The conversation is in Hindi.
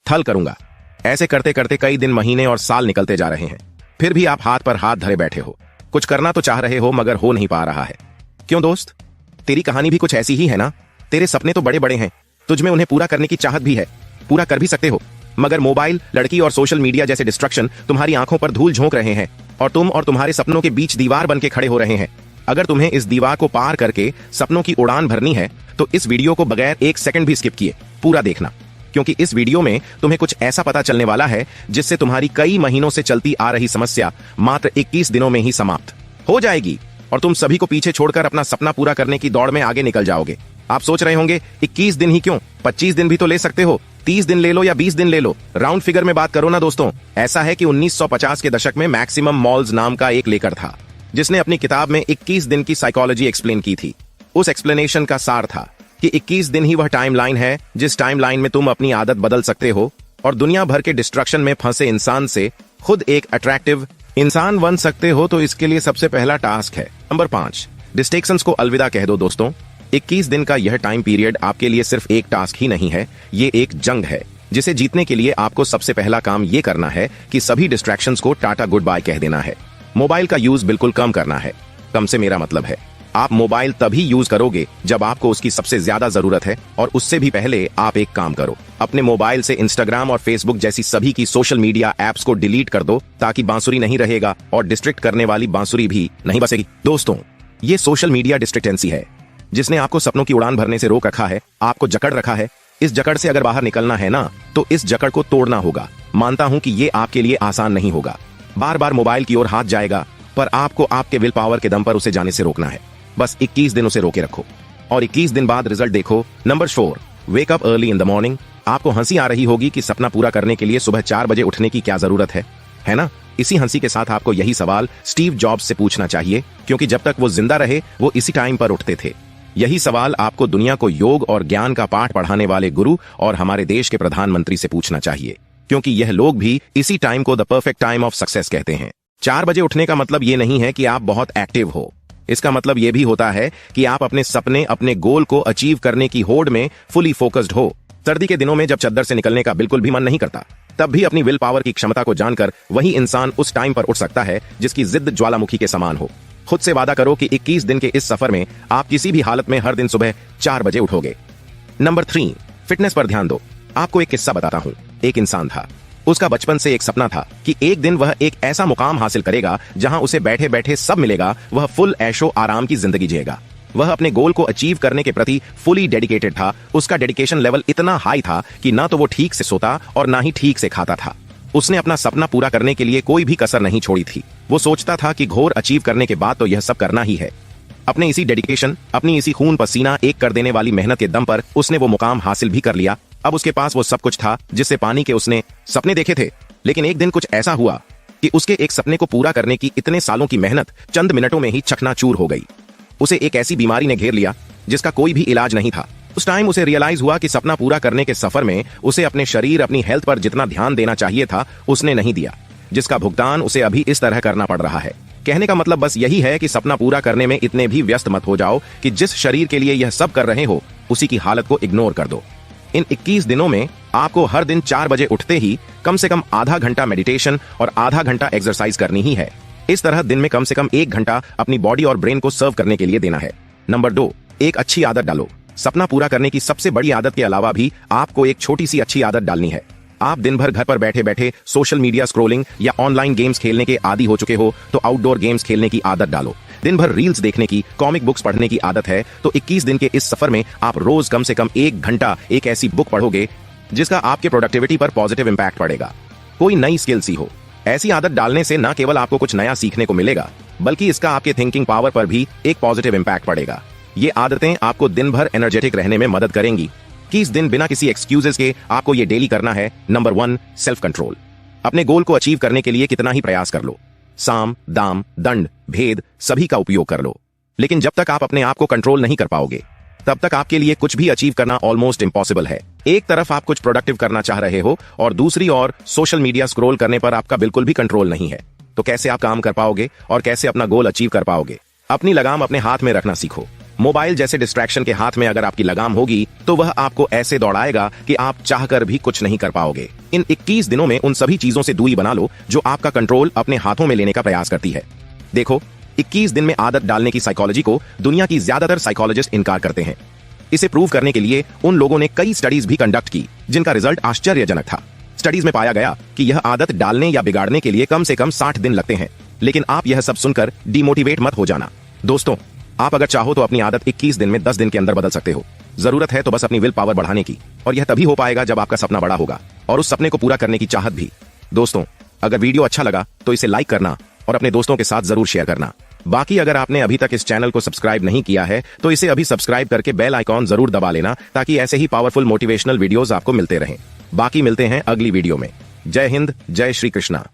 थल करूंगा। ऐसे करते करते कई दिन, महीने और साल निकलते जा रहे हैं। फिर भी आप हाथ पर हाथ धरे बैठे हो। कुछ करना तो चाह रहे हो मगर हो नहीं पा रहा है। क्यों दोस्त? तेरी कहानी भी कुछ ऐसी ही है ना? तेरे सपने तो बड़े बड़े हैं, तुझमें उन्हें पूरा करने की चाहत भी है, पूरा कर भी सकते हो, मगर मोबाइल, लड़की और सोशल मीडिया जैसे डिस्ट्रक्शन तुम्हारी आंखों पर धूल झोंक रहे हैं और तुम और तुम्हारे सपनों के बीच दीवार बन के खड़े हो रहे हैं। अगर तुम्हें इस दीवार को पार करके सपनों की उड़ान भरनी है तो इस वीडियो को बगैर एक सेकंड भी स्किप किए पूरा देखना, क्योंकि इस वीडियो में तुम्हें कुछ ऐसा पता चलने वाला है जिससे तुम्हारी कई महीनों से चलती आ रही समस्या मात्र 21 दिनों में ही समाप्त हो जाएगी और तुम सभी को पीछे छोड़कर अपना सपना पूरा करने की दौड़ में आगे निकल जाओगे। आप सोच रहे होंगे 21 दिन ही क्यों, 25 दिन भी तो ले सकते हो, 30 दिन ले लो या 20 दिन ले लो, राउंड फिगर में बात करो ना दोस्तों। ऐसा है कि 1950 के दशक में मैक्सिमम मॉल्स नाम का एक लेखक था जिसने अपनी किताब में 21 दिन की साइकोलॉजी एक्सप्लेन की थी। उस एक्सप्लेनेशन का सार था कि 21 दिन ही वह टाइमलाइन है जिस टाइमलाइन में तुम अपनी आदत बदल सकते हो और दुनिया भर के डिस्ट्रक्शन में फंसे इंसान से खुद एक अट्रैक्टिव इंसान बन सकते हो। तो इसके लिए सबसे पहला टास्क है नंबर 5, डिस्ट्रैक्शंस को अलविदा कह दो दोस्तों। 21 दिन का यह टाइम पीरियड आपके लिए सिर्फ एक टास्क ही नहीं है, ये एक जंग है जिसे जीतने के लिए आपको सबसे पहला काम ये करना है कि सभी डिस्ट्रैक्शंस को टाटा गुड बाय कह देना है। मोबाइल का यूज बिल्कुल कम करना है। कम से मेरा मतलब है आप मोबाइल तभी यूज करोगे जब आपको उसकी सबसे ज्यादा जरूरत है, और उससे भी पहले आप एक काम करो, अपने मोबाइल से इंस्टाग्राम और फेसबुक जैसी सभी की सोशल मीडिया एप्स को डिलीट कर दो, ताकि बांसुरी नहीं रहेगा और डिस्ट्रैक्ट करने वाली बांसुरी भी नहीं बसेगी। दोस्तों, ये सोशल मीडिया डिस्ट्रैक्टेंसी है जिसने आपको सपनों की उड़ान भरने से रोक रखा है, आपको जकड़ रखा है। इस जकड़ से अगर बाहर निकलना है ना, तो इस जकड़ को तोड़ना होगा। मानता हूं कि ये आपके लिए आसान नहीं होगा, बार बार मोबाइल की ओर हाथ जाएगा, पर आपको आपके विल पावर के दम पर उसे जाने से रोकना है। बस 21 दिन उसे रोके रखो और 21 दिन बाद रिजल्ट देखो। Number 4, wake up early in the morning. आपको हंसी आ रही होगी कि सपना पूरा करने के लिए सुबह 4 बजे उठने की क्या जरूरत है ना? इसी हंसी के साथ आपको यही सवाल स्टीव जॉब्स से पूछना चाहिए, क्योंकि जब तक वो जिंदा रहे वो इसी टाइम पर उठते थे। यही सवाल आपको दुनिया को योग और ज्ञान का पाठ पढ़ाने वाले गुरु और हमारे देश के प्रधानमंत्री से पूछना चाहिए, क्योंकि यह लोग भी इसी टाइम को the perfect time of success कहते हैं। 4 बजे उठने का मतलब ये नहीं है कि आप बहुत एक्टिव हो। इसका मतलब यह भी होता है कि आप अपने सपने, अपने गोल को अचीव करने की होड़ में फुली फोकस्ड हो। सर्दी के दिनों में जब चद्दर से निकलने का बिल्कुल भी मन नहीं करता, तब भी अपनी विल पावर की क्षमता को जानकर वही इंसान उस टाइम पर उठ सकता है जिसकी जिद ज्वालामुखी के समान हो। खुद से वादा करो कि 21 दिन के इस सफर में आप किसी भी हालत में हर दिन सुबह 4 बजे उठोगे। नंबर 3, फिटनेस पर ध्यान दो। आपको एक किस्सा बताता हूं। एक इंसान था, उसका बचपन से एक सपना था कि एक दिन वह एक ऐसा मुकाम हासिल करेगा जहां उसे बैठे बैठे सब मिलेगा। वह फुल ऐशो आराम की जिंदगी जिएगा। वह अपने गोल को अचीव करने के प्रति फुली डेडिकेटेड था। उसका डेडिकेशन लेवल इतना हाई था कि ना तो वो ठीक से सोता और ना ही ठीक से खाता था। उसने अपना सपना पूरा करने के लिए कोई भी कसर नहीं छोड़ी थी। वो सोचता था कि घोर अचीव करने के बाद तो यह सब करना ही है। अपने इसी डेडिकेशन, अपनी इसी खून पसीना एक कर देने वाली मेहनत के दम पर उसने वो मुकाम हासिल भी कर लिया। अब उसके पास वो सब कुछ था जिससे पाने के उसने सपने देखे थे। लेकिन एक दिन कुछ ऐसा हुआ कि उसके एक सपने को पूरा करने की इतने सालों की मेहनत चंद मिनटों में ही चकनाचूर हो गई। उसे एक ऐसी बीमारी ने घेर लिया जिसका कोई भी इलाज नहीं था। उस टाइम उसे रियलाइज हुआ कि सपना पूरा करने के सफर में उसे अपने शरीर, अपनी हेल्थ पर जितना ध्यान देना चाहिए था उसने नहीं दिया, जिसका भुगतान उसे अभी इस तरह करना पड़ रहा है। कहने का मतलब बस यही है कि सपना पूरा करने में इतने भी व्यस्त मत हो जाओ कि जिस शरीर के लिए यह सब कर रहे हो उसी की हालत को इग्नोर कर दो। इन 21 दिनों में आपको हर दिन 4 बजे उठते ही कम से कम आधा घंटा मेडिटेशन और आधा घंटा एक्सरसाइज करनी ही है। इस तरह दिन में कम से कम 1 घंटा अपनी बॉडी और ब्रेन को सर्व करने के लिए देना है। नंबर 2, एक अच्छी आदत डालो। सपना पूरा करने की सबसे बड़ी आदत के अलावा भी आपको एक छोटी सी अच्छी आदत डालनी है। आप दिन भर घर पर बैठे बैठे सोशल मीडिया स्क्रोलिंग या ऑनलाइन गेम्स खेलने के आदी हो चुके हो, तो आउटडोर गेम्स खेलने की आदत डालो। दिन भर रील्स देखने की, कॉमिक बुक्स पढ़ने की आदत है, तो 21 दिन के इस सफर में आप रोज कम से कम 1 घंटा एक ऐसी बुक पढ़ोगे जिसका आपके प्रोडक्टिविटी पर पॉजिटिव इंपैक्ट पड़ेगा। कोई नई स्किल सीखो। ऐसी आदत डालने से न केवल आपको कुछ नया सीखने को मिलेगा, बल्कि इसका आपके थिंकिंग पावर पर भी एक पॉजिटिव इंपैक्ट पड़ेगा। ये आदतें आपको दिन भर एनर्जेटिक रहने में मदद करेंगी। 21 दिन बिना किसी एक्सक्यूजेस के आपको ये डेली करना है। Number 1, self control. अपने गोल को अचीव करने के लिए कितना ही प्रयास कर लो, साम, दाम, दंड, भेद सभी का उपयोग कर लो, लेकिन जब तक आप अपने आप को कंट्रोल नहीं कर पाओगे तब तक आपके लिए कुछ भी अचीव करना ऑलमोस्ट इम्पॉसिबल है। एक तरफ आप कुछ प्रोडक्टिव करना चाह रहे हो और दूसरी ओर सोशल मीडिया स्क्रॉल करने पर आपका बिल्कुल भी कंट्रोल नहीं है। तो कैसे आप काम कर पाओगे और कैसे अपना गोल अचीव कर पाओगे? अपनी लगाम अपने हाथ में रखना सीखो। मोबाइल जैसे डिस्ट्रैक्शन के हाथ में अगर आपकी लगाम होगी तो वह आपको ऐसे दौड़ाएगा कि आप चाहकर भी कुछ नहीं कर पाओगे। इन 21 दिनों में उन सभी चीजों से दूरी बना लो जो आपका कंट्रोल अपने हाथों में लेने का प्रयास करती है। देखो, 21 दिन में आदत डालने की साइकोलॉजी को दुनिया की ज्यादातर साइकोलॉजिस्ट इनकार करते हैं। इसे प्रूव करने के लिए उन लोगों ने कई स्टडीज भी कंडक्ट की जिनका रिजल्ट आश्चर्यजनक था। स्टडीज में पाया गया कि यह आदत डालने या बिगाड़ने के लिए कम से कम 60 दिन लगते हैं। लेकिन आप यह सब सुनकर डिमोटिवेट मत हो जाना। दोस्तों, आप अगर चाहो तो अपनी आदत 21 दिन में 10 दिन के अंदर बदल सकते हो। जरूरत है तो बस अपनी विल पावर बढ़ाने की, और यह तभी हो पाएगा जब आपका सपना बड़ा होगा और उस सपने को पूरा करने की चाहत भी। दोस्तों, अगर वीडियो अच्छा लगा तो इसे लाइक करना और अपने दोस्तों के साथ जरूर शेयर करना। बाकी अगर आपने अभी तक इस चैनल को सब्सक्राइब नहीं किया है तो इसे अभी सब्सक्राइब करके बेल आइकॉन जरूर दबा लेना, ताकि ऐसे ही पावरफुल मोटिवेशनल वीडियोस आपको मिलते रहें। बाकी मिलते हैं अगली वीडियो में। जय हिंद, जय श्री कृष्णा।